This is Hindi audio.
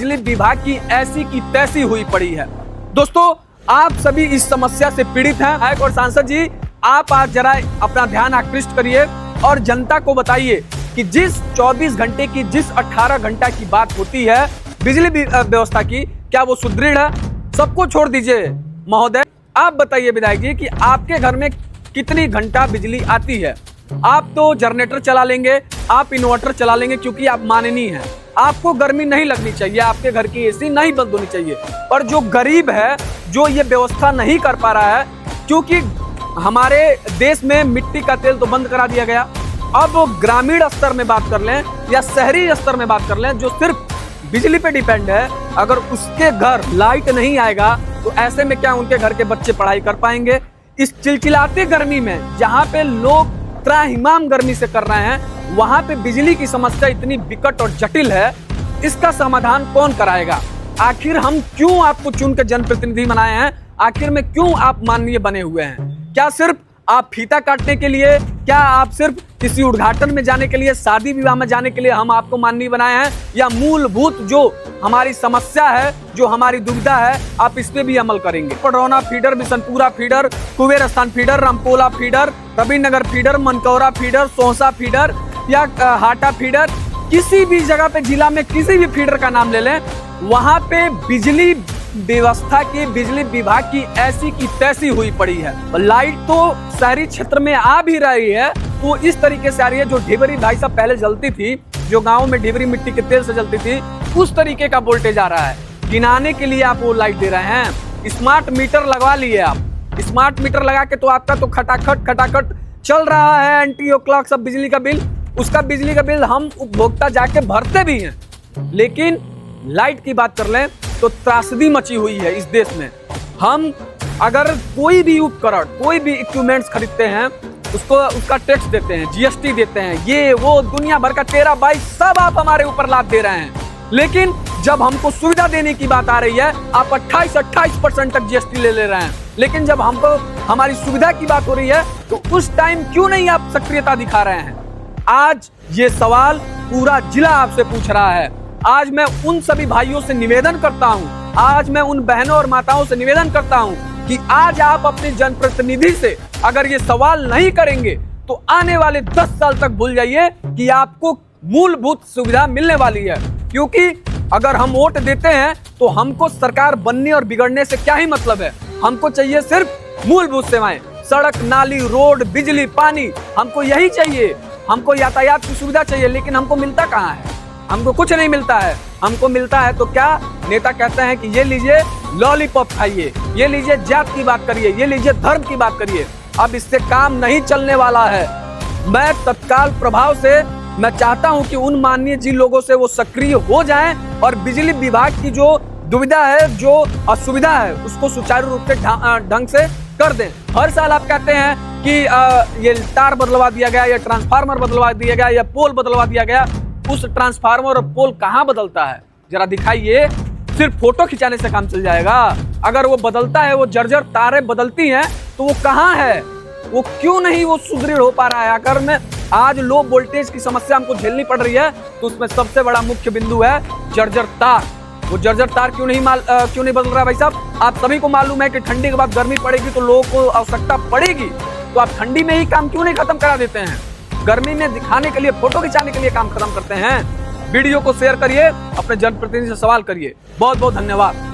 बिजली विभाग की ऐसी की तैसी हुई पड़ी है। दोस्तों, आप सभी इस समस्या से पीड़ित हैं। विधायक और सांसद जी, आप आज जरा अपना ध्यान आकृष्ट करिए और जनता को बताइए कि जिस 24 घंटे की, जिस 18 घंटा की बात होती है बिजली व्यवस्था की, क्या वो सुदृढ़ है? सबको छोड़ दीजिए महोदय, आप बताइए विधायक जी कि आपके घर में कितनी घंटा बिजली आती है? आप तो जनरेटर चला लेंगे, आप इन्वर्टर चला लेंगे क्योंकि आप माननीय हैं, आपको गर्मी नहीं लगनी चाहिए, आपके घर की एसी नहीं बंद होनी चाहिए। पर जो गरीब है, जो ये व्यवस्था नहीं कर पा रहा है, क्योंकि हमारे देश में मिट्टी का तेल तो बंद करा दिया गया। अब ग्रामीण स्तर में बात कर लें या शहरी स्तर में बात कर लें, जो सिर्फ बिजली पे डिपेंड है, अगर उसके घर लाइट नहीं आएगा तो ऐसे में क्या उनके घर के बच्चे पढ़ाई कर पाएंगे? इस चिलचिलाती गर्मी में जहां पे लोग त्राहिमाम गर्मी से कर रहे हैं, वहां पे बिजली की समस्या इतनी विकट और जटिल है, इसका समाधान कौन कराएगा? आखिर हम क्यों आपको चुन के जनप्रतिनिधि बनाए हैं? आखिर में क्यों आप माननीय बने हुए हैं? क्या सिर्फ आप फीता काटने के लिए? क्या आप सिर्फ किसी उद्घाटन में जाने के लिए, शादी विवाह में जाने के लिए हम आपको माननीय बनाए हैं? या मूलभूत जो हमारी समस्या है, जो हमारी दुविधा है, आप इस पे भी अमल करेंगे? Padrauna feeder, Bishanpura feeder, Kuber Sthan feeder, Ramkola feeder, Ravinagar feeder, Mankaura feeder, Sohsa feeder या हाटा फीडर, किसी भी जगह पे, जिला में किसी भी फीडर का नाम ले लें, वहां पे बिजली व्यवस्था की, बिजली विभाग की ऐसी की तैसी हुई पड़ी है। लाइट तो शहरी क्षेत्र में आ भी रही है, तो इस तरीके से आ रही है, जो ढिबरी भाई साहब पहले जलती थी, जो गांव में ढिबरी मिट्टी के तेल से जलती थी, उस तरीके का वोल्टेज आ रहा है। गिनाने के लिए आप वो लाइट दे रहे हैं। स्मार्ट मीटर लगवा लिए आप। स्मार्ट मीटर लगा के तो आपका तो खटाखट चल रहा है एंटी क्लॉक सब बिजली का बिल। उसका बिजली का बिल हम उपभोक्ता जाके भरते भी हैं। लेकिन लाइट की बात कर लें तो त्रासदी मची हुई है इस देश में। हम अगर कोई भी उपकरण, कोई भी इक्विपमेंट्स खरीदते हैं, उसको उसका टैक्स देते हैं, जीएसटी देते हैं, ये वो दुनिया भर का 13-22 सब आप हमारे ऊपर लाद दे रहे हैं। लेकिन जब हमको सुविधा देने की बात आ रही है, आप 28% तक जीएसटी ले रहे हैं। लेकिन जब हमको हमारी सुविधा की बात हो रही है तो उस टाइम क्यों नहीं आप सक्रियता दिखा रहे हैं? आज ये सवाल पूरा जिला आपसे पूछ रहा है। आज मैं उन सभी भाइयों से निवेदन करता हूं, आज मैं उन बहनों और माताओं से निवेदन करता हूं कि आज आप अपने जनप्रतिनिधि से अगर ये सवाल नहीं करेंगे तो आने वाले 10 साल तक भूल जाइए कि आपको मूलभूत सुविधा मिलने वाली है। क्योंकि अगर हम वोट देते हैं तो हमको सरकार बनने और बिगड़ने से क्या ही मतलब है। हमको चाहिए सिर्फ मूलभूत सेवाएं, सड़क, नाली, रोड, बिजली, पानी, हमको यही चाहिए। हमको यातायात की सुविधा चाहिए, लेकिन हमको मिलता कहाँ है? हमको कुछ नहीं मिलता है। हमको मिलता है तो क्या, नेता कहते हैं कि ये लीजिए लॉलीपॉप खाइए, ये लीजिए जात की बात करिए, ये लीजिए धर्म की बात करिए। अब इससे काम नहीं चलने वाला है। मैं तत्काल प्रभाव से मैं चाहता हूं कि उन माननीय जी लोगों से वो सक्रिय हो जाएं और बिजली विभाग की जो दुविधा है, जो असुविधा है, उसको सुचारू रूप से ढंग से कर दें। हर साल आप कहते हैं कि ये तार बदलवा दिया गया, या ट्रांसफार्मर बदलवा दिया गया, या पोल बदलवा दिया गया। उस ट्रांसफार्मर और पोल कहाँ बदलता है? जरा दिखाइए। सिर्फ फोटो खिंचाने से काम चल जाएगा? अगर वो बदलता है, वो जर्जर तारें बदलती हैं, तो वो कहाँ है? वो क्यों नहीं वो सुदृढ़ हो पा रहा है? अगर मैं आज लो वोल्टेज की समस्या हमको झेलनी पड़ रही है तो उसमें सबसे बड़ा मुख्य बिंदु है जर्जर तार। वो जर्जर तार क्यों नहीं बदल रहा है भाई साहब? आप सभी को मालूम है कि ठंडी के बाद गर्मी पड़ेगी तो लोगों को आवश्यकता पड़ेगी, तो आप ठंडी में ही काम क्यों नहीं खत्म करा देते हैं? गर्मी में दिखाने के लिए, फोटो खिंचाने के लिए काम खत्म करते हैं। वीडियो को शेयर करिए, अपने जनप्रतिनिधि से सवाल करिए। बहुत बहुत धन्यवाद।